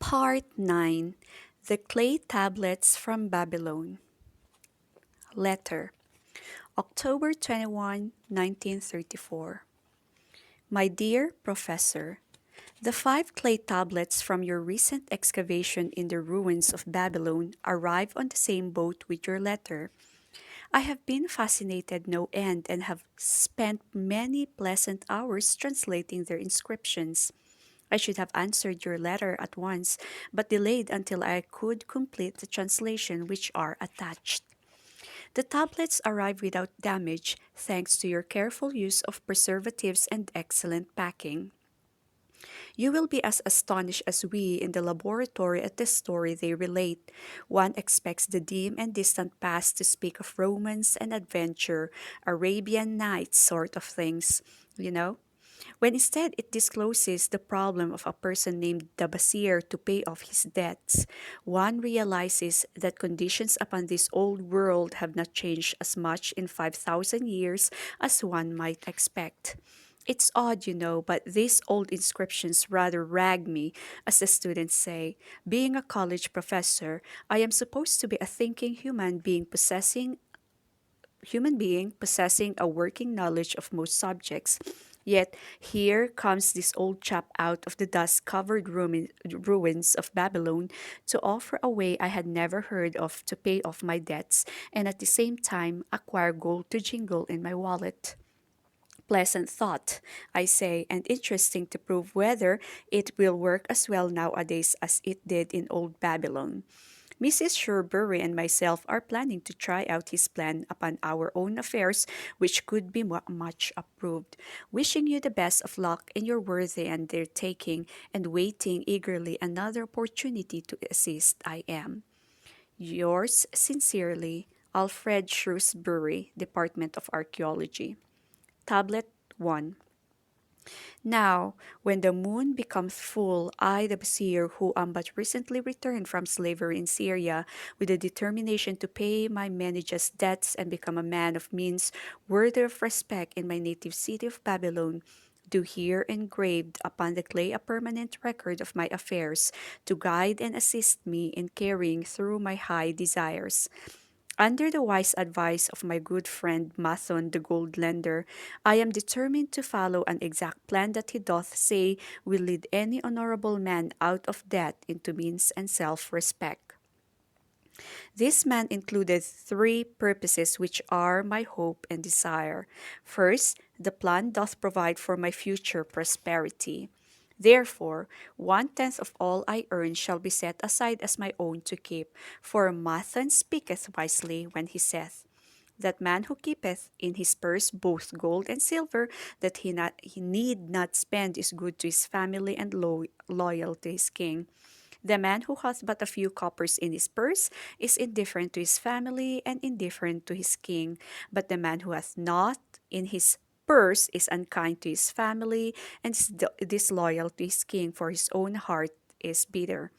Part 9. The Clay Tablets from Babylon. Letter. October 21, 1934. My dear Professor, the 5 clay tablets from your recent excavation in the ruins of Babylon arrive on the same boat with your letter. I have been fascinated no end and have spent many pleasant hours translating their inscriptions. I should have answered your letter at once, but delayed until I could complete the translation which are attached. The tablets arrive without damage thanks to your careful use of preservatives and excellent packing. You will be as astonished as we in the laboratory at the story they relate. One expects the dim and distant past to speak of romance and adventure, Arabian Nights sort of things, you know? When instead it discloses the problem of a person named Dabasir to pay off his debts, one realizes that conditions upon this old world have not changed as much in 5,000 years as one might expect. It's odd, but these old inscriptions rather rag me, as the students say. Being a college professor, I am supposed to be a thinking human being possessing a working knowledge of most subjects. Yet here comes this old chap out of the dust covered ruins of Babylon to offer a way I had never heard of to pay off my debts and at the same time acquire gold to jingle in my wallet. Pleasant thought, I say, and interesting to prove whether it will work as well nowadays as it did in old Babylon. Mrs. Sherbury and myself are planning to try out his plan upon our own affairs, which could be much approved. Wishing you the best of luck in your worthy undertaking and waiting eagerly another opportunity to assist, I am. Yours sincerely, Alfred Shrewsbury, Department of Archaeology. Tablet 1. Now, when the moon becomes full, I, the Basir, who am but recently returned from slavery in Syria, with a determination to pay my many just debts and become a man of means worthy of respect in my native city of Babylon, do here engraved upon the clay a permanent record of my affairs, to guide and assist me in carrying through my high desires. Under the wise advice of my good friend Mathon the gold lender, I am determined to follow an exact plan that he doth say will lead any honorable man out of debt into means and self-respect. This man included 3 purposes which are my hope and desire. First, the plan doth provide for my future prosperity. Therefore, 1/10 of all I earn shall be set aside as my own to keep. For Mathan speaketh wisely when he saith, that man who keepeth in his purse both gold and silver, that he need not spend, is good to his family and loyal to his king. The man who hath but a few coppers in his purse is indifferent to his family and indifferent to his king. But the man who hath not in his purse is unkind to his family and is disloyal to his king, for his own heart is bitter.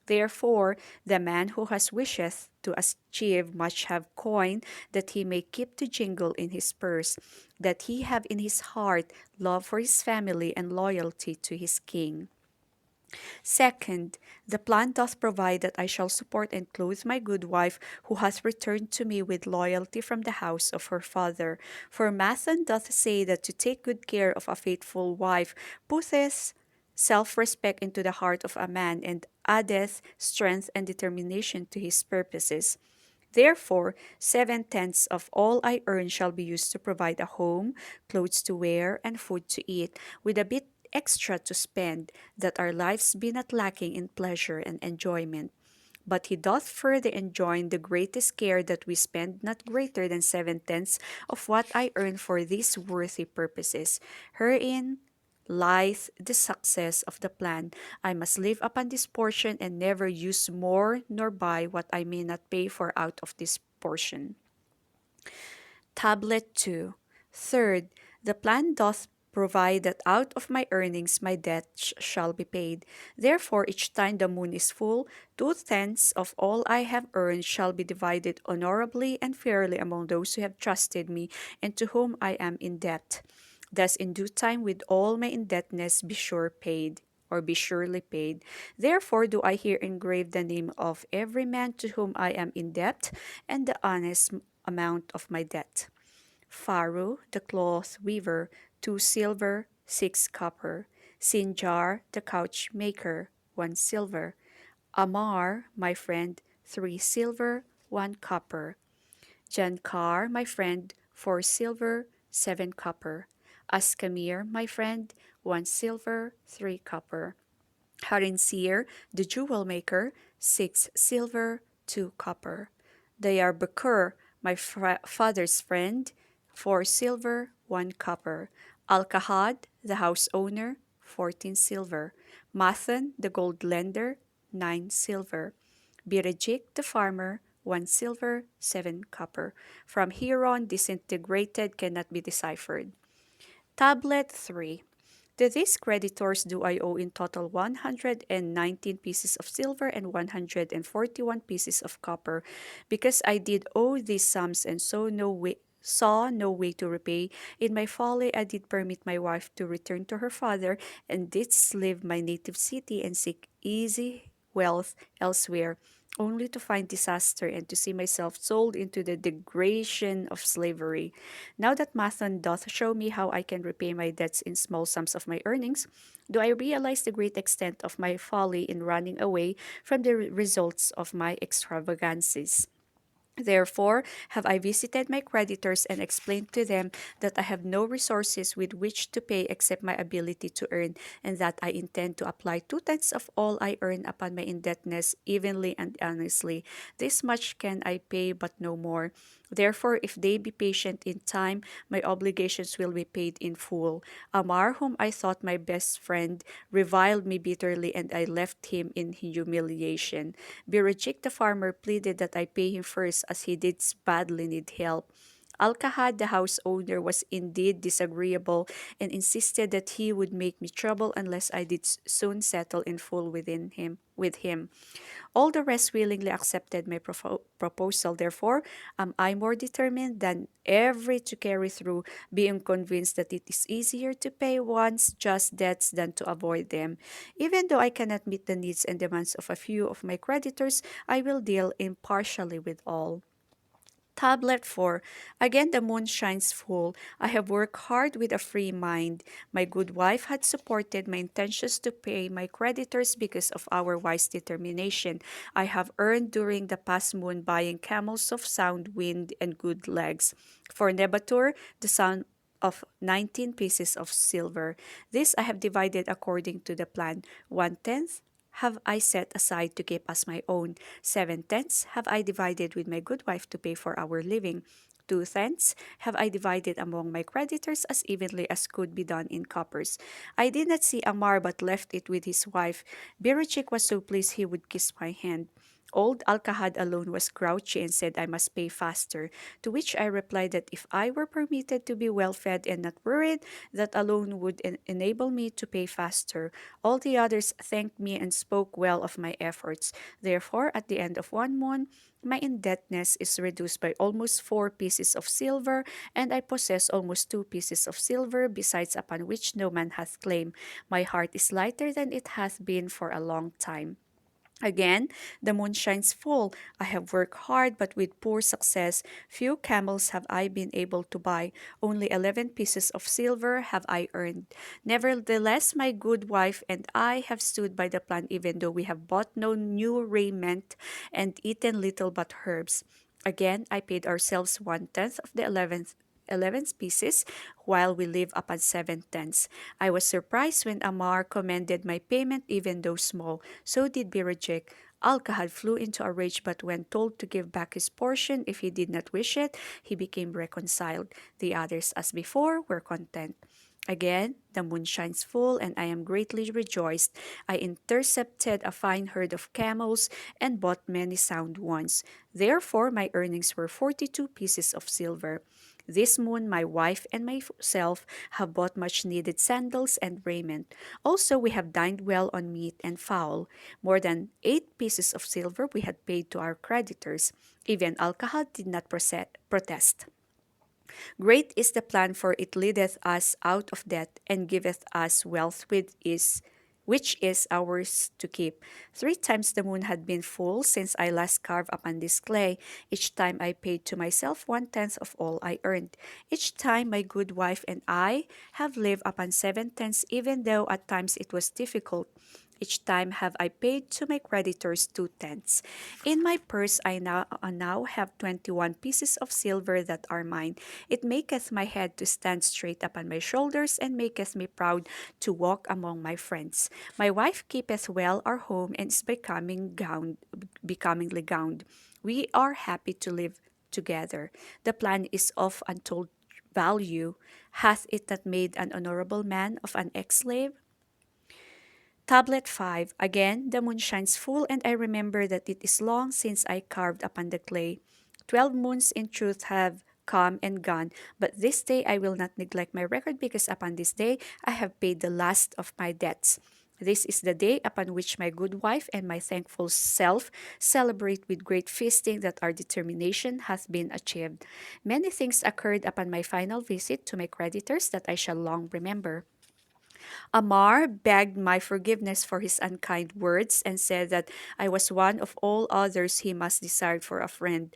Therefore, the man who has wisheth to achieve much have coin, that he may keep to jingle in his purse, that he have in his heart love for his family and loyalty to his king. Second, the plan doth provide that I shall support and clothe my good wife, who hath returned to me with loyalty from the house of her father. For Mathan doth say that to take good care of a faithful wife putteth self-respect into the heart of a man, and addeth strength and determination to his purposes. Therefore, 7/10 of all I earn shall be used to provide a home, clothes to wear, and food to eat, with a bit extra to spend, that our lives be not lacking in pleasure and enjoyment. But he doth further enjoin the greatest care that we spend not greater than 7/10 of what I earn for these worthy purposes. Herein lieth the success of the plan. I must live upon this portion and never use more nor buy what I may not pay for out of this portion. Tablet 2. Third, the plan doth provide that out of my earnings my debt shall be paid. Therefore, each time the moon is full, 2/10 of all I have earned shall be divided honorably and fairly among those who have trusted me and to whom I am in debt. Thus in due time with all my indebtedness be sure paid. or be surely paid. Therefore do I here engrave the name of every man to whom I am in debt, and the honest amount of my debt. Pharaoh, the cloth weaver, 2 silver, 6 copper. Sinjar, the couch maker, 1 silver. Amar, my friend, 3 silver, 1 copper. Jankar, my friend, 4 silver, 7 copper. Askamir, my friend, 1 silver, 3 copper. Harinsir, the jewel maker, 6 silver, 2 copper. Dayarbakir, my father's friend, 4 silver, 1 copper. Alkahad, the house owner, 14 silver. Mathan, the gold lender, 9 silver. Birajik, the farmer, 1 silver, 7 copper. From here on, disintegrated cannot be deciphered. Tablet 3. To these creditors do I owe in total 119 pieces of silver and 141 pieces of copper, because I did owe these sums and saw no way to repay. In my folly I did permit my wife to return to her father, and didst leave my native city and seek easy wealth elsewhere, only to find disaster and to see myself sold into the degradation of slavery. Now that Mathan doth show me how I can repay my debts in small sums of my earnings, do I realize the great extent of my folly in running away from the results of my extravagances. Therefore, have I visited my creditors and explained to them that I have no resources with which to pay except my ability to earn, and that I intend to apply 2/10 of all I earn upon my indebtedness evenly and honestly. This much can I pay, but no more. Therefore, if they be patient in time, my obligations will be paid in full. Amar, whom I thought my best friend, reviled me bitterly, and I left him in humiliation. Birajik the farmer pleaded that I pay him first, as he did badly need help. Alkahad, the house owner, was indeed disagreeable, and insisted that he would make me trouble unless I did soon settle in full with him. All the rest willingly accepted my proposal. Therefore, am I more determined than ever to carry through, being convinced that it is easier to pay one's just debts than to avoid them. Even though I cannot meet the needs and demands of a few of my creditors, I will deal impartially with all. Tablet 4. Again the moon shines full. I have worked hard with a free mind. My good wife had supported my intentions to pay my creditors because of our wise determination. I have earned during the past moon buying camels of sound wind and good legs. For Nebatur, the son of 19 pieces of silver. This I have divided according to the plan. 1/10 have I set aside to keep as my own. 7/10 have I divided with my good wife to pay for our living. 2/10 have I divided among my creditors as evenly as could be done in coppers. I did not see Amar, but left it with his wife. Birachik was so pleased he would kiss my hand. Old Alcahad alone was grouchy and said I must pay faster, to which I replied that if I were permitted to be well fed and not worried, that alone would enable me to pay faster. All the others thanked me and spoke well of my efforts. Therefore, at the end of one month, my indebtedness is reduced by almost 4 pieces of silver, and I possess almost 2 pieces of silver, besides upon which no man hath claim. My heart is lighter than it hath been for a long time. Again, the moon shines full. I have worked hard, but with poor success. Few camels have I been able to buy. Only 11 pieces of silver have I earned. Nevertheless, my good wife and I have stood by the plan, even though we have bought no new raiment and eaten little but herbs. Again, I paid ourselves 1/10 of the 11th pieces, while we live upon 7/10. I was surprised when Amar commended my payment, even though small. So did Birajik. Alkahad flew into a rage, but when told to give back his portion if he did not wish it, he became reconciled. The others, as before, were content. Again, the moon shines full, and I am greatly rejoiced. I intercepted a fine herd of camels and bought many sound ones. Therefore, my earnings were 42 pieces of silver. This moon, my wife and myself have bought much needed sandals and raiment. Also, we have dined well on meat and fowl. More than 8 pieces of silver we had paid to our creditors. Even Alcohol did not protest. Great is the plan, for it leadeth us out of debt and giveth us wealth which is ours to keep. 3 times the moon had been full since I last carved upon this clay. Each time I paid to myself 1/10 of all I earned. Each time my good wife and I have lived upon 7/10, even though at times it was difficult. Each time have I paid to my creditors 2/10. In my purse I now have 21 pieces of silver that are mine. It maketh my head to stand straight upon my shoulders, and maketh me proud to walk among my friends. My wife keepeth well our home, and is becomingly gowned. We are happy to live together. The plan is of untold value. Hath it not made an honorable man of an ex-slave? Tablet 5. Again, the moon shines full, and I remember that it is long since I carved upon the clay. 12 moons in truth have come and gone, but this day I will not neglect my record, because upon this day I have paid the last of my debts. This is the day upon which my good wife and my thankful self celebrate with great feasting that our determination hath been achieved. Many things occurred upon my final visit to my creditors that I shall long remember. Amar begged my forgiveness for his unkind words, and said that I was one of all others he must desire for a friend.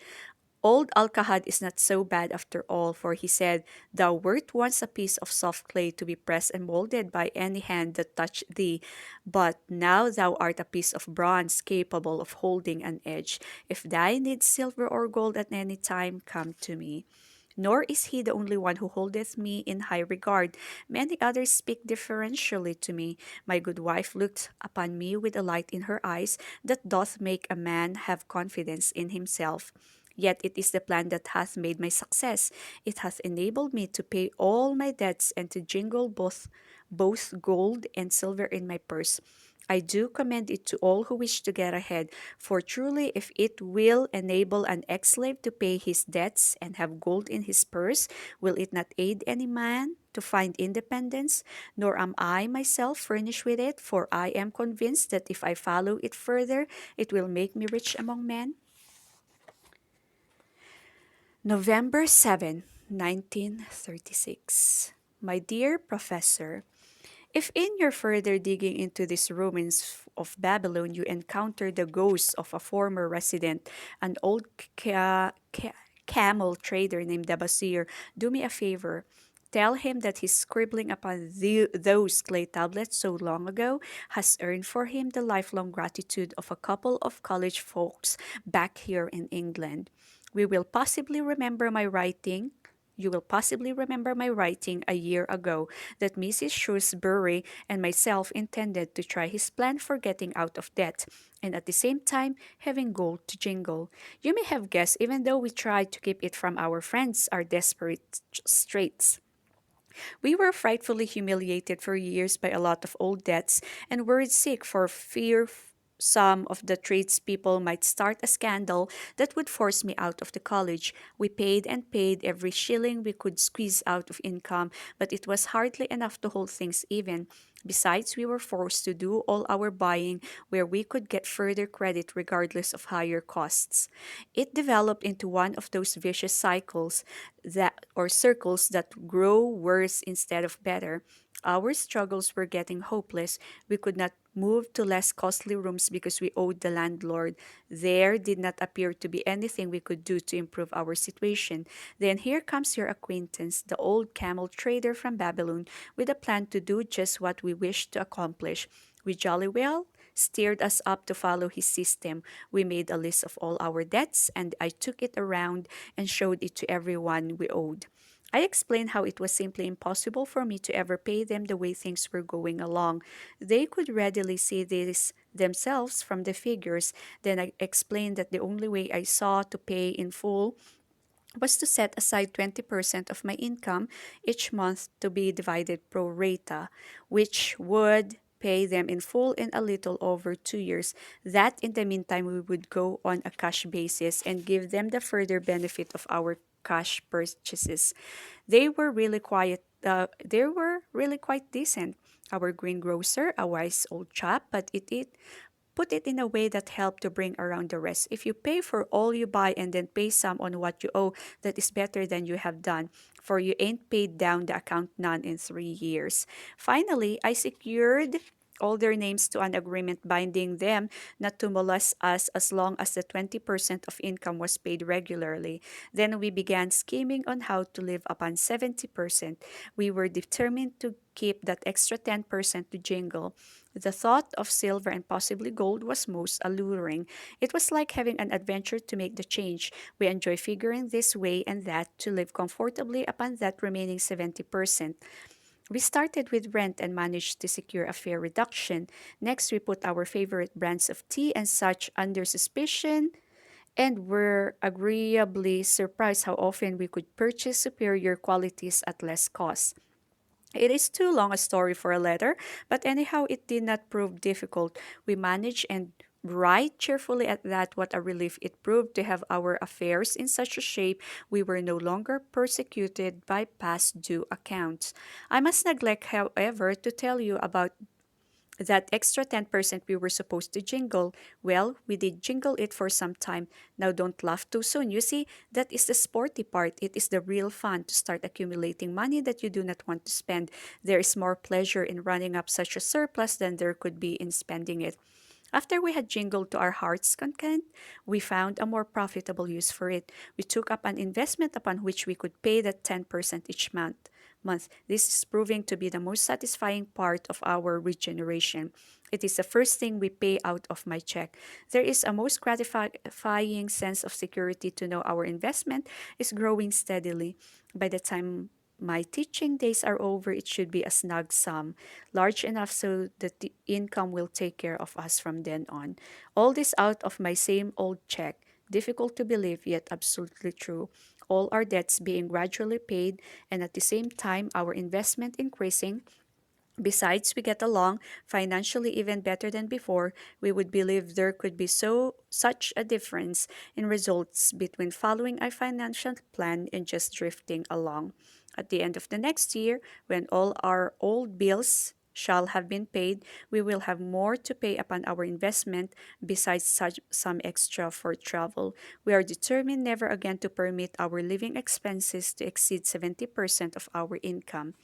Old Alcahad is not so bad after all, for he said, "Thou wert once a piece of soft clay to be pressed and molded by any hand that touched thee, but now thou art a piece of bronze capable of holding an edge. If thou needs silver or gold at any time, come to me." Nor is he the only one who holdeth me in high regard. Many others speak differentially to me. My good wife looked upon me with a light in her eyes that doth make a man have confidence in himself. Yet it is the plan that hath made my success. It hath enabled me to pay all my debts, and to jingle both gold and silver in my purse. I do commend it to all who wish to get ahead, for truly if it will enable an ex-slave to pay his debts and have gold in his purse, will it not aid any man to find independence? Nor am I myself furnished with it, for I am convinced that if I follow it further, it will make me rich among men. November 7, 1936. My dear Professor, if in your further digging into these ruins of Babylon you encounter the ghost of a former resident, an old camel trader named Dabasir, do me a favor. Tell him that his scribbling upon those clay tablets so long ago has earned for him the lifelong gratitude of a couple of college folks back here in England. We will possibly remember my writing. You will possibly remember my writing a year ago that Mrs. Shrewsbury and myself intended to try his plan for getting out of debt, and at the same time having gold to jingle. You may have guessed, even though we tried to keep it from our friends, our desperate straits. We were frightfully humiliated for years by a lot of old debts, and worried sick for fear some of the tradespeople might start a scandal that would force me out of the college. We paid and paid every shilling we could squeeze out of income, but it was hardly enough to hold things even. Besides, we were forced to do all our buying where we could get further credit regardless of higher costs. It developed into one of those vicious cycles that or circles that grow worse instead of better. Our struggles were getting hopeless. We could not move to less costly rooms because we owed the landlord. There did not appear to be anything we could do to improve our situation. Then here comes your acquaintance, the old camel trader from Babylon, with a plan to do just what we wished to accomplish. We jolly well steered us up to follow his system. We made a list of all our debts, and I took it around and showed it to everyone we owed. I explained how it was simply impossible for me to ever pay them the way things were going along. They could readily see this themselves from the figures. Then I explained that the only way I saw to pay in full was to set aside 20% of my income each month to be divided pro rata, which would pay them in full in a little over 2 years. That in the meantime we would go on a cash basis and give them the further benefit of our cash purchases. They were really quite decent. Our greengrocer, a wise old chap, but it put it in a way that helped to bring around the rest. If you pay for all you buy and then pay some on what you owe, that is better than you have done, for you ain't paid down the account none in 3 years. Finally, I secured all their names to an agreement binding them not to molest us as long as the 20% of income was paid regularly. Then we began scheming on how to live upon 70%. We were determined to keep that extra 10% to jingle. The thought of silver and possibly gold was most alluring. It was like having an adventure to make the change. We enjoy figuring this way and that to live comfortably upon that remaining 70%. We started with rent and managed to secure a fair reduction. Next, we put our favorite brands of tea and such under suspicion and were agreeably surprised how often we could purchase superior qualities at less cost. It is too long a story for a letter, but anyhow, it did not prove difficult. We managed and right cheerfully at that. What a relief it proved to have our affairs in such a shape we were no longer persecuted by past due accounts. I must neglect, however, to tell you about that extra 10% we were supposed to jingle. Well, we did jingle it for some time. Now don't laugh too soon. You see, that is the sporty part. It is the real fun to start accumulating money that you do not want to spend. There is more pleasure in running up such a surplus than there could be in spending it. After we had jingled to our heart's content, we found a more profitable use for it. We took up an investment upon which we could pay that 10% each month. This is proving to be the most satisfying part of our regeneration. It is the first thing we pay out of my check. There is a most gratifying sense of security to know our investment is growing steadily. By the time my teaching days are over, it should be a snug sum, large enough so that the income will take care of us from then on. All this out of my same old check. Difficult to believe, yet absolutely true. All our debts being gradually paid, and at the same time, our investment increasing. Besides, we get along financially even better than before. We would believe there could be such a difference in results between following a financial plan and just drifting along. At the end of the next year, when all our old bills shall have been paid, we will have more to pay upon our investment besides such some extra for travel. We are determined never again to permit our living expenses to exceed 70% of our income.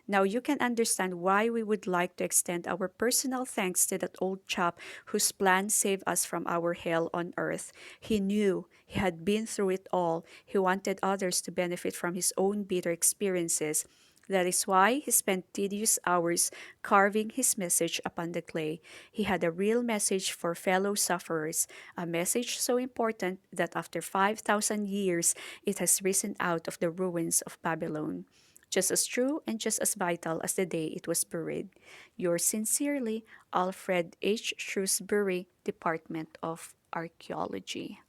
Now you can understand why we would like to extend our personal thanks to that old chap whose plan saved us from our hell on earth. He knew, he had been through it all. He wanted others to benefit from his own bitter experiences. That is why he spent tedious hours carving his message upon the clay. He had a real message for fellow sufferers, a message so important that after 5,000 years it has risen out of the ruins of Babylon, just as true and just as vital as the day it was buried. Yours sincerely, Alfred H. Shrewsbury, Department of Archaeology.